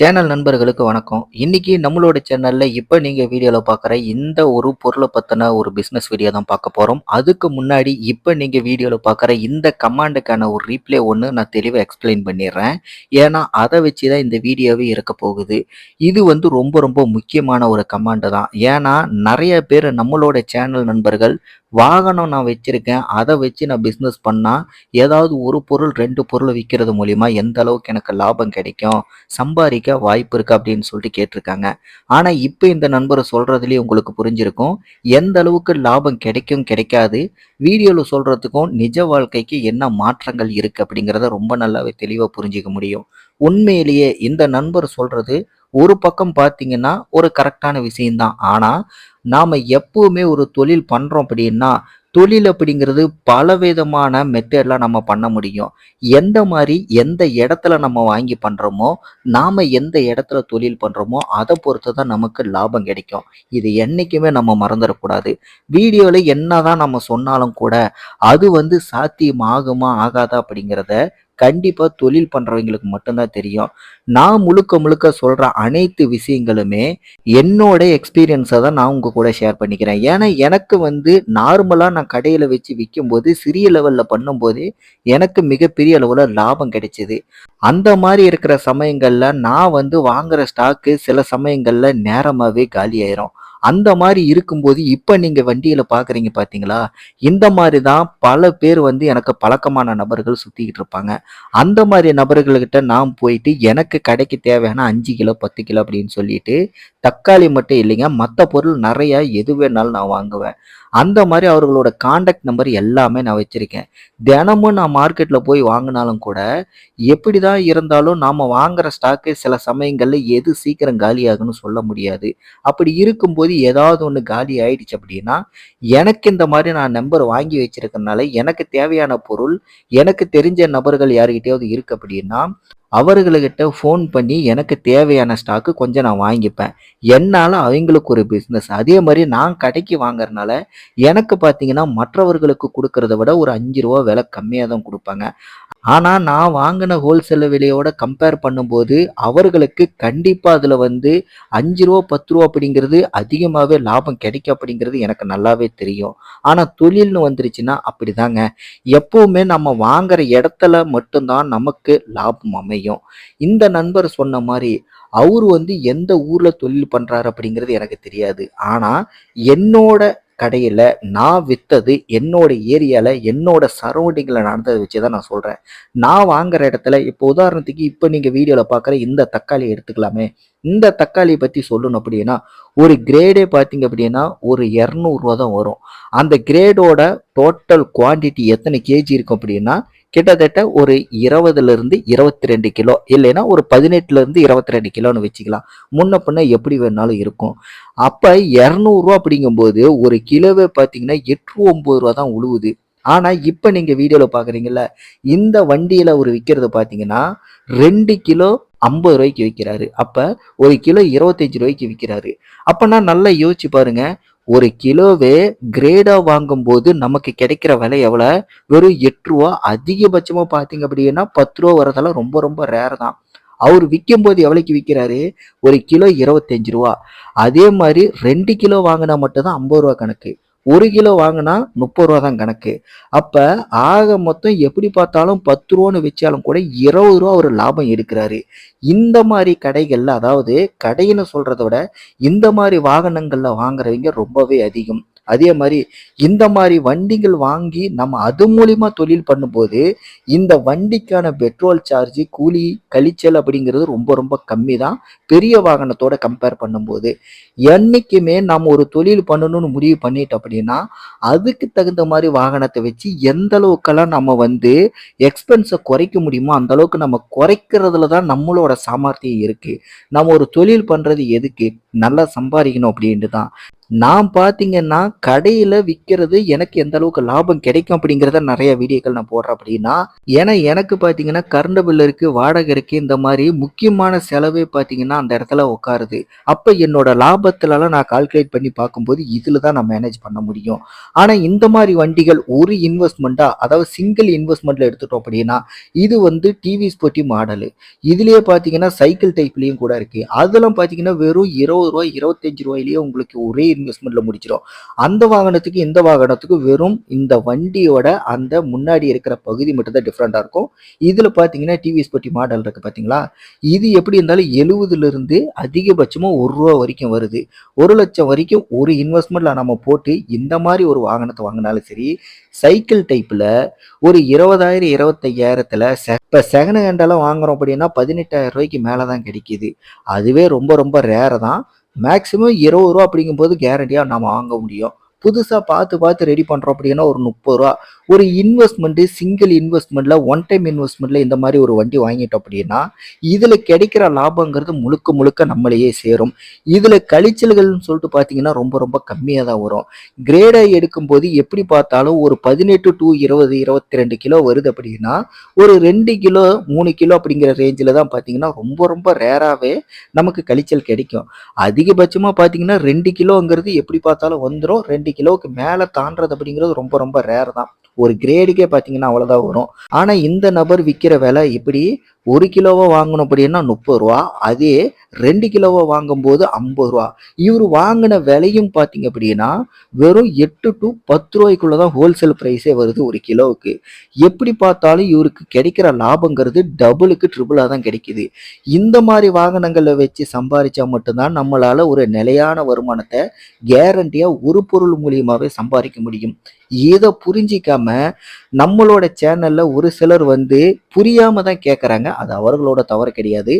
Channel நண்பர்களுக்கு வணக்கம். இன்னைக்கு நம்மளோட சேனல்ல இப்ப நீங்க வீடியோல பார்க்குற இந்த ஒரு பொருள பத்தின ஒரு பிசினஸ் வீடியோ தான் பார்க்க போறோம். அதுக்கு முன்னாடி இப்ப நீங்க வீடியோல பார்க்குற இந்த கமாண்டுக்கான ஒரு ரீப்ளே ஒண்ணு நான் தெளிவா எக்ஸ்பிளைன் பண்ணிடுறேன். ஏன்னா அத வச்சு தான் இந்த வீடியோவே இருக்க போகுது. இது வந்து ரொம்ப ரொம்ப முக்கியமான ஒரு கமாண்டு தான். ஏன்னா நெறைய பேர் நம்மளோட சேனல் நண்பர்கள் வாகனம் நான் வச்சிருக்கேன். அத வச்சு நான் பிசினஸ் பண்ணா ஏதாவது ஒரு பொருள் 2 பொருள் விக்கிறது மூலியமா எந்த அளவுக்கு எனக்கு லாபம் கிடைக்கும்? சம்பாதிக்க வாய்ப்பு இருக்கு அப்படின்னு சொல்லிட்டு கேட்டிருக்காங்க. ஆனா இப்ப இந்த நண்பர் சொல்றதுலயே உங்களுக்கு புரிஞ்சிருக்கும். எந்த அளவுக்கு லாபம் கிடைக்கும், கிடைக்காது. வீடியோல சொல்றதுக்கும் நிஜ வாழ்க்கைக்கு என்ன மாற்றங்கள் இருக்கு அப்படிங்கிறத ரொம்ப நல்லாவே தெளிவா புரிஞ்சுக்க முடியும். உண்மையிலேயே இந்த நண்பர் சொல்றது ஒரு பக்கம் பார்த்தீங்கன்னா, ஒரு கரெக்ட்டான விஷயம் தான். ஆனா, நாம எப்பவுமே ஒரு தொழில் பண்றோம் அப்படின்னா, தொழில் அப்படிங்கிறது பலவிதமான மெத்தேட்ல நம்ம பண்ண முடியும். எந்த மாரி, எந்த இடத்துல நம்ம வாங்கி பண்றோமோ, நாம எந்த இடத்துல தொழில் பண்றோமோ, அத பொறுத்து தான் நமக்கு லாபம் கிடைக்கும். இது என்னைக்குமே நம்ம மறந்துறக்கூடாது. வீடியோல என்னதான் நம்ம சொன்னாலும் கூட, அது வந்து சாத்தியம் ஆகுமா, ஆகாதா அப்படிங்கிறத கண்டிப்பா தொழில் பண்றவங்களுக்கு மட்டும் தான் தெரியும். நான் முழுக்க முழுக்க சொல்ற அனைத்து விஷயங்களுமே என்னோட எக்ஸ்பீரியன்ஸ தான் நான் உங்க கூட ஷேர் பண்ணிக்கிறேன். ஏன்னா, எனக்கு வந்து நார்மலா நான் கடையில வச்சு விக்கும்போது, சிறிய லெவல்ல பண்ணும்போதே எனக்கு மிகப்பெரிய அளவுல லாபம் கிடைச்சது. அந்த மாரி இருக்கிற சமயங்கள்ல நான் வந்து வாங்குற ஸ்டாக்கு சில சமயங்கள்ல நேரமாவே காலியாயிரும். அந்த மாரி இருக்கும்போது, இப்ப நீங்க வண்டியில பார்க்குறீங்க பார்த்தீங்களா? இந்த மாரி தான் பல பேர் வந்து எனக்கு பழக்கமான நபர்கள் சுத்திக்கிட்டு இருப்பாங்க. அந்த மாரி நபர்கள்கிட்ட நான் போயிட்டு எனக்கு கடைக்கு தேவையான 5 கிலோ, 10 கிலோ அப்படின்னு சொல்லிட்டு, தக்காளி மட்டும் இல்லைங்க, மத்த பொருள் நெறைய எது வேணாலும் நான் வாங்குவேன். அந்த மாரி அவர்களோட கான்டாக்ட் நம்பர் எல்லாமே நான் வச்சிருக்கேன். தினமும் நான் மார்க்கெட்ல போய் வாங்குனாலும் கூட, எப்படிதான் இருந்தாலும் நாம வாங்குற ஸ்டாக்கு சில சமயங்கள்ல எது சீக்கிரம் காலியாகும்னு சொல்ல முடியாது. அப்படி இருக்கும்போது ஏதாவது ஒண்ணு காலி ஆயிடுச்சு அப்படின்னா, எனக்கு இந்த மாரி நான் நம்பர் வாங்கி வச்சிருக்கனால, எனக்கு தேவையான பொருள் எனக்கு தெரிஞ்ச நபர்கள் யார்கிட்டயாவது இருக்கு அப்படின்னா, அவர்களுகிட்ட ஃபோன் பண்ணி எனக்கு தேவையான ஸ்டாக்கு கொஞ்சம் நான் வாங்கிப்பேன். என்னால அவங்களுக்கு ஒரு பிசினஸ். அதே மாரி நான் கடைக்கு வாங்குறனால, எனக்கு பார்த்தீங்கன்னா மற்றவர்களுக்கு குடுக்கறத விட ஒரு ரூ. 5 விலை கம்மியா தான் குடுப்பாங்க. ஆனா, நான் வாங்குன ஹோல்சேல் விலையோட கம்பேர் பண்ணும்போது, அவர்களுக்கு கண்டிப்பா அதுல வந்து ரூ. 5 ரூ. 10 அப்படிங்கிறது அதிகமாவே லாபம் கிடைக்கும் அப்படிங்கிறது எனக்கு நல்லாவே தெரியும். ஆனா, தொழில்னு வந்துருச்சுன்னா அப்படிதாங்க. எப்பவுமே நம்ம வாங்குற இடத்துல மட்டும் தான் நமக்கு லாபம் அமையும். இந்த நண்பர் சொன்ன மாரி, அவரு வந்து எந்த ஊர்ல தொழில் பண்றாரு அப்படிங்கிறது எனக்கு தெரியாது. ஆனா, என்னோட கடையில நான் வித்தது என்னோட ஏரியால, என்னோட சரவுண்டிங்ல நடந்தத வச்சு தான் நான் சொல்றேன். நான் வாங்குற இடத்துல இப்போ உதாரணத்துக்கு இப்ப நீங்க வீடியோல பார்க்குற இந்த தக்காளி எடுத்துக்கலாமே. இந்த தக்காளிய பத்தி சொல்லணும் அப்படின்னா, ஒரு கிரேடே பார்த்தீங்க அப்படின்னா, ஒரு ரூ. 200 தான் வரும். அந்த கிரேடோட டோட்டல் குவான்டிட்டி எத்தனை கேஜி இருக்கும் அப்படின்னா, கிட்டத்தட்ட ஒரு 20லிருந்து 22 கிலோ இல்லைன்னா ஒரு 18லிருந்து 22 கிலோன்னு வச்சுக்கலாம். முன்ன பின்ன எப்படி வேணாலும் இருக்கும். அப்ப ரூ. 200 அப்படிங்கும்போது ஒரு கிலோவே பார்த்தீங்கன்னா, ரூ. 8, ரூ. 9 தான் உழுவுது. ஆனா, இப்ப நீங்க வீடியோல பார்க்குறீங்கல்ல, இந்த வண்டியில அவரு விக்கிறது பார்த்தீங்கன்னா, 2 கிலோ ரூ. 50க்கு விக்கிறாரு. அப்ப 1 கிலோ ரூ. 25க்கு விக்கிறாரு. அப்பன்னா நல்லா யோசிச்சு பாருங்க. 1 கிலோவே கிரேடா வாங்கும்போது நமக்கு கிடைக்கிற விலை எவ்வளோ? வெறும் ரூ. 8 அதிகபட்சமா பார்த்தீங்க அப்படின்னா, ரூ. 10 வரதெல்லாம் ரொம்ப ரொம்ப ரேர் தான். அவரு விக்கும்போது எவ்வளவுக்கு விக்கிறாரு? 1 கிலோ ரூ. 25. அதே மாரி 2 கிலோ வாங்குனா மட்டும் தான் ரூ. 50 கணக்கு. 1 கிலோ வாங்குனா ரூ. 30 தான் கணக்கு. அப்ப ஆக மொத்தம் எப்படி பார்த்தாலும் ரூ. 10ன்னு வச்சாலும் கூட ரூ. 20 அவரு லாபம் எடுக்குறாரு. இந்த மாரி கடைகள்ல அதாவது கடைன்னு சொல்றத விட, இந்த மாரி வாகனங்கள்ல வாங்குறவங்க ரொம்பவே அதிகம். அதே மாரி இந்த மாரி வண்டிகள் வாங்கி நம்ம அது மூலியமா தொழில் பண்ணும்போது, இந்த வண்டிக்கான பெட்ரோல் சார்ஜ், கூலி, கழிச்சல் அப்படிங்கிறது ரொம்ப ரொம்ப கம்மி தான். பெரிய வாகனத்தோட கம்பேர் பண்ணும்போது. என்னைக்குமே நம்ம ஒரு தொழில் பண்ணணும்னு முடிவு பண்ணிட்டோம் அப்படின்னா, அதுக்கு தகுந்த மாரி வாகனத்த வச்சு எந்த அளவுக்கெல்லாம் நம்ம வந்து எக்ஸ்பென்ஸ குறைக்க முடியுமோ, அந்த அளவுக்கு நம்ம குறைக்கிறதுல தான் நம்மளோட சாமர்த்தியம் இருக்கு. நம்ம ஒரு தொழில் பண்றது எதுக்கு? நல்லா சம்பாரிக்கணும் அப்படின்ட்டு தான். நான் பார்த்தீங்கன்னா, கடையில விக்கிறது எனக்கு எந்த அளவுக்கு லாபம் கிடைக்கும் அப்படிங்கிறத நெறைய வீடியோக்கள் நான் போடுறேன் அப்படின்னா, ஏன்னா எனக்கு பார்த்தீங்கன்னா, கரண்ட் பில் இருக்கு, வாடகை இருக்கு, இந்த மாரி முக்கியமான செலவே பார்த்தீங்கன்னா, அந்த இடத்துல உட்காருது. அப்ப என்னோட லாபத்துலலாம் நான் கால்குலேட் பண்ணி பார்க்கும்போது, இதுல தான் நான் மேனேஜ் பண்ண முடியும். ஆனா இந்த மாரி வண்டிகள் ஒரு இன்வெஸ்ட்மென்ட்டா, அதாவது சிங்கிள் இன்வெஸ்ட்மென்ட்ல எடுத்துட்டோம் அப்படின்னா, இது வந்து டிவி ஸ்போர்ட்டி மாடலு. இதுலயே பார்த்தீங்கன்னா, சைக்கிள் டைப்லயும் கூட இருக்கு. அதெல்லாம் பார்த்தீங்கன்னா, வெறும் ரூ. 20 ரூ. 25லயே உங்களுக்கு ஒரே இன்வெஸ்ட்மென்ட்ல முடிச்சிரும். அந்த வாகனத்துக்கு, இந்த வாகனத்துக்கு வெறும் இந்த வண்டியோட அந்த முன்னாடி இருக்கிற பகுதி மட்டும் தான் டிஃபரெண்டா இருக்கும். இதுல பார்த்தீங்கன்னா, டிவிஎஸ் ஸ்போர்ட்டி மாடல் இருக்கு பார்த்தீங்களா? இது எப்படி இருந்தாலும் 70லிருந்து அதிகபட்சமா ரூ. 1 வரைக்கும் வருது. 1,00,000 வரைக்கும் ஒரு இன்வெஸ்ட்மென்ட்ல நம்ம போட்டு இந்த மாரி ஒரு வாகனத்த வாங்குனாலும் சரி, சைக்கிள் டைப்ல ஒரு 20,000 25,000த்துல இப்ப செகண்ட் ஹேண்டெல்லாம் வாங்குறோம் அப்படின்னா ரூ. 18,000 மேல தான் கிடைக்குது. அதுவே ரொம்ப ரொம்ப ரேர் தான். மேக்ஸிமம் ரூ. 20 அப்படிங்கும்போது கேரண்டியா நாம வாங்க முடியும். புதுசா பார்த்து பார்த்து ரெடி பண்றோம் அப்படின்னா ஒரு ரூ. 30 ஒரு இன்வெஸ்ட்மெண்ட் சிங்கிள் இன்வெஸ்ட்மெண்ட்ல ஒன் டைம் இன்வெஸ்ட்மெண்ட்ல இந்த மாதிரி ஒரு வண்டி வாங்கிட்டோம் அப்படின்னா இதுல கிடைக்கிற லாபங்கிறது முழுக்க முழுக்க நம்மளையே சேரும். இதுல கழிச்சல்கள்னு சொல்லிட்டு பாத்தீங்கன்னா ரொம்ப ரொம்ப கம்மியா தான் வரும். கிரேடை எடுக்கும்போது எப்படி பார்த்தாலும் ஒரு 18 டு 20 22 கிலோ வருது அப்படின்னா ஒரு 2 கிலோ 3 கிலோ அப்படிங்கிற ரேஞ்சில் தான் பார்த்தீங்கன்னா ரொம்ப ரொம்ப ரேராகவே நமக்கு கழிச்சல் கிடைக்கும். அதிகபட்சமாக பார்த்தீங்கன்னா 2 கிலோங்கிறது எப்படி பார்த்தாலும் வந்துடும். 2 கிலோவுக்கு மேலே தாண்டது அப்படிங்கிறது ரொம்ப ரொம்ப ரேர் தான். ஒரு கிரேடுக்கே பார்த்தீங்கன்னா அவ்வளோதான் வரும். ஆனால் இந்த நபர் விற்கிற விலை இப்படி 1 கிலோவா வாங்கணும் அப்படின்னா ரூ. 30. அதே 2 கிலோவா வாங்கும்போது ரூ. 50. இவர் வாங்கின விலையும் பார்த்தீங்க அப்படின்னா வெறும் 8 டு 10 ரூபாய்க்குள்ள தான் ஹோல்சேல் பிரைஸே வருது ஒரு கிலோவுக்கு. எப்படி பார்த்தாலும் இவருக்கு கிடைக்கிற லாபங்கிறது டபுளுக்கு ட்ரிபிளா தான் கிடைக்குது. இந்த மாதிரி வாகனங்களை வச்சு சம்பாதிச்சா மட்டும்தான் நம்மளால ஒரு நிலையான வருமானத்தை கேரண்டியா ஒரு பொருள் மூலியமாவே சம்பாதிக்க முடியும். இதை புரிஞ்சிக்காம நம்மளோட சேனல்ல ஒரு சிலர் வந்து புரியாம தான் கேட்கறாங்க. அது அவர்களோட தவறு கிடையாது.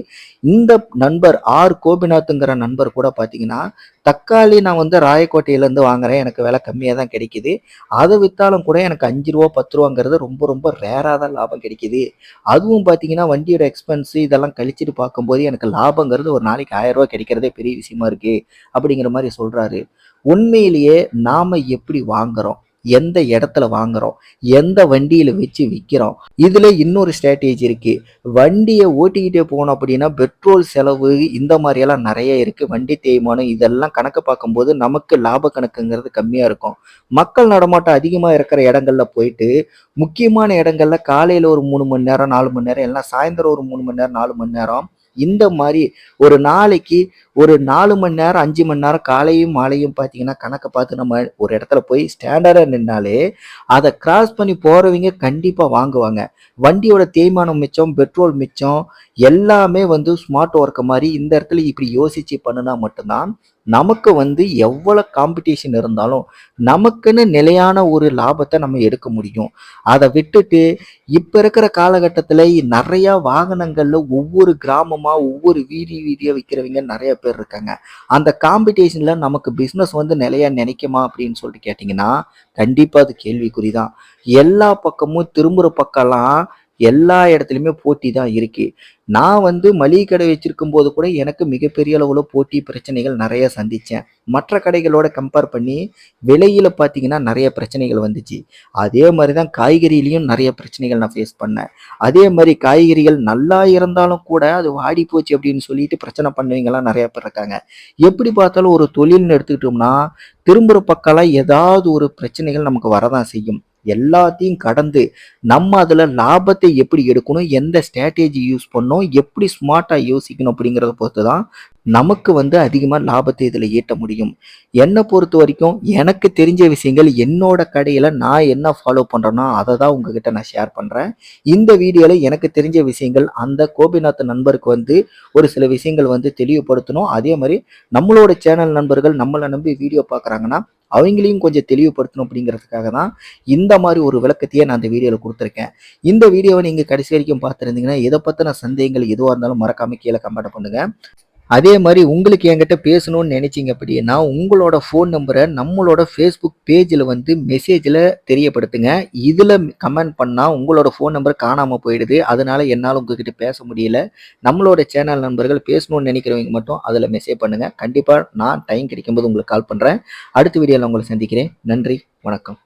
இந்த நண்பர் கோபிநாத்ங்கிற நண்பர் கூட பார்த்தீங்கன்னா, தக்காளி நான் வந்து ராயக்கோட்டையிலேருந்து வாங்குறேன். எனக்கு விலை கம்மியா தான் கிடைக்குது. அதை வித்தாலும் கூட எனக்கு ரூ. 5 ரூ. 10ங்கிறது ரொம்ப ரொம்ப ரேரா தான் லாபம் கிடைக்குது. அதுவும் பார்த்தீங்கன்னா, வண்டியோட எக்ஸ்பென்ஸ் இதெல்லாம் கழிச்சிட்டு பார்க்கும்போது எனக்கு லாபங்கிறது ஒரு நாளைக்கு ரூ. 1000 கிடைக்கிறதே பெரிய விஷயமா இருக்கு. அப்படிங்கிற மாதிரி சொல்றாரு. உண்மையிலேயே நாம எப்படி வாங்குறோம்? எந்த இடத்துல வாங்குறோம்? எந்த வண்டியில வச்சு விற்கிறோம்? இதுல இன்னொரு ஸ்ட்ராட்டஜி இருக்கு. வண்டியை ஓட்டிக்கிட்டே போனோம் அப்படின்னா பெட்ரோல் செலவு இந்த மாதிரி எல்லாம் நிறைய இருக்கு. வண்டி தேய்மானம் இதெல்லாம் கணக்கு பார்க்கும்போது நமக்கு லாப கணக்குங்கிறது கம்மியா இருக்கும். மக்கள் நடமாட்டம் அதிகமா இருக்கிற இடங்கள்ல போயிட்டு முக்கியமான இடங்கள்ல காலையில ஒரு 3 மணி நேரம் 4 மணி நேரம் எல்லாம் சாயந்தரம் ஒரு 3 மணி நேரம் 4 மணி நேரம் இந்த மாதிரி ஒரு நாளைக்கு ஒரு 4 மணி நேரம் 5 மணி நேரம் காலையும் மாலையும் பார்த்தீங்கன்னா கணக்கை பார்த்து நம்ம ஒரு இடத்துல போய் ஸ்டாண்டர்டா நின்னாலே அதை கிராஸ் பண்ணி போறவங்க கண்டிப்பா வாங்குவாங்க. வண்டியோட தேய்மானம் மிச்சம், பெட்ரோல் மிச்சம், எல்லாமே வந்து ஸ்மார்ட் ஒர்க் மாதிரி இந்த இடத்துல இப்படி யோசிச்சு பண்ணுனா மட்டும்தான் நமக்கு வந்து எவ்வளவு காம்படிஷன் இருந்தாலும் நமக்குன்னு நிலையான ஒரு லாபத்தை நம்ம எடுக்க முடியும். அதை விட்டுட்டு இப்ப இருக்கிற காலகட்டத்துல நிறைய வாகனங்கள்ல ஒவ்வொரு கிராமமா ஒவ்வொரு வீதியா விற்கிறவங்க நிறைய பேர் இருக்காங்க. அந்த காம்படிஷன்ல நமக்கு பிசினஸ் வந்து நிலையா நினைக்குமா அப்படின்னு சொல்லிட்டு கேட்டீங்கன்னா கண்டிப்பா அது கேள்விக்குறிதான். எல்லா பக்கமும் திரும்புற பக்கம்லாம் எல்லா இடத்துலையுமே போட்டி தான் இருக்கு. நான் வந்து மளிகை கடை வச்சிருக்கும் போது கூட எனக்கு மிகப்பெரிய அளவுல போட்டி பிரச்சனைகள் நிறைய சந்திச்சேன். மற்ற கடைகளோட கம்பேர் பண்ணி விலையில பார்த்தீங்கன்னா நிறைய பிரச்சனைகள் வந்துச்சு. அதே மாதிரி தான் காய்கறியிலையும் நிறைய பிரச்சனைகள் நான் ஃபேஸ் பண்ணேன். அதே மாதிரி காய்கறிகள் நல்லா இருந்தாலும் கூட அது வாடி போச்சு அப்படின்னு சொல்லிட்டு பிரச்சனை பண்ணவங்கலாம் நிறைய பேர் இருக்காங்க. எப்படி பார்த்தாலும் ஒரு தொழில்னு எடுத்துக்கிட்டோம்னா திரும்புற பக்கம்லாம் ஏதாவது ஒரு பிரச்சனைகள் நமக்கு வரதான் செய்யும். எல்லாத்தையும் கடந்து நம்ம அதுல லாபத்தை எப்படி எடுக்கணும், எந்த ஸ்ட்ராட்டஜி யூஸ் பண்ணணும், எப்படி ஸ்மார்ட்டா யோசிக்கணும் அப்படிங்கிறத பொறுத்து தான் நமக்கு வந்து அதிகமா லாபத்தை இதுல ஈட்ட முடியும். என்னை பொறுத்த வரைக்கும் எனக்கு தெரிஞ்ச விஷயங்கள் என்னோட கடையில நான் என்ன ஃபாலோ பண்றேனோ அதை தான் உங்ககிட்ட நான் ஷேர் பண்றேன். இந்த வீடியோல எனக்கு தெரிஞ்ச விஷயங்கள் அந்த கோபிநாத் நண்பருக்கு வந்து ஒரு சில விஷயங்கள் வந்து தெளிவுபடுத்தணும். அதே மாதிரி நம்மளோட சேனல் நண்பர்கள் நம்மளை நம்பி வீடியோ பார்க்குறாங்கன்னா அவங்களையும் கொஞ்சம் தெளிவுபடுத்தணும் அப்படிங்கிறதுக்காக தான் இந்த மாதிரி ஒரு விளக்கத்தையே நான் இந்த வீடியோவில் கொடுத்துருக்கேன். இந்த வீடியோவை நீங்கள் கடைசி வரைக்கும் பார்த்துருந்தீங்கன்னா இதை பற்றின சந்தேகங்கள் எதுவாக இருந்தாலும் மறக்காம கீழே கமெண்ட் பண்ணுங்க. அதே மாதிரி உங்களுக்கு என்கிட்ட பேசணும்னு நினைச்சீங்க அப்படின்னா உங்களோட ஃபோன் நம்பரை நம்மளோட ஃபேஸ்புக் பேஜில் வந்து மெசேஜில் தெரியப்படுத்துங்க. இதில் கமெண்ட் பண்ணால் உங்களோட ஃபோன் நம்பர் காணாமல் போயிடுது. அதனால என்னால் உங்ககிட்ட பேச முடியல. நம்மளோட சேனல் நண்பர்கள் பேசணும்னு நினைக்கிறவங்க மட்டும் அதில் மெசேஜ் பண்ணுங்கள். கண்டிப்பாக நான் டைம் கிடைக்கும்போது உங்களுக்கு கால் பண்ணுறேன். அடுத்த வீடியோவில் உங்களை சந்திக்கிறேன். நன்றி, வணக்கம்.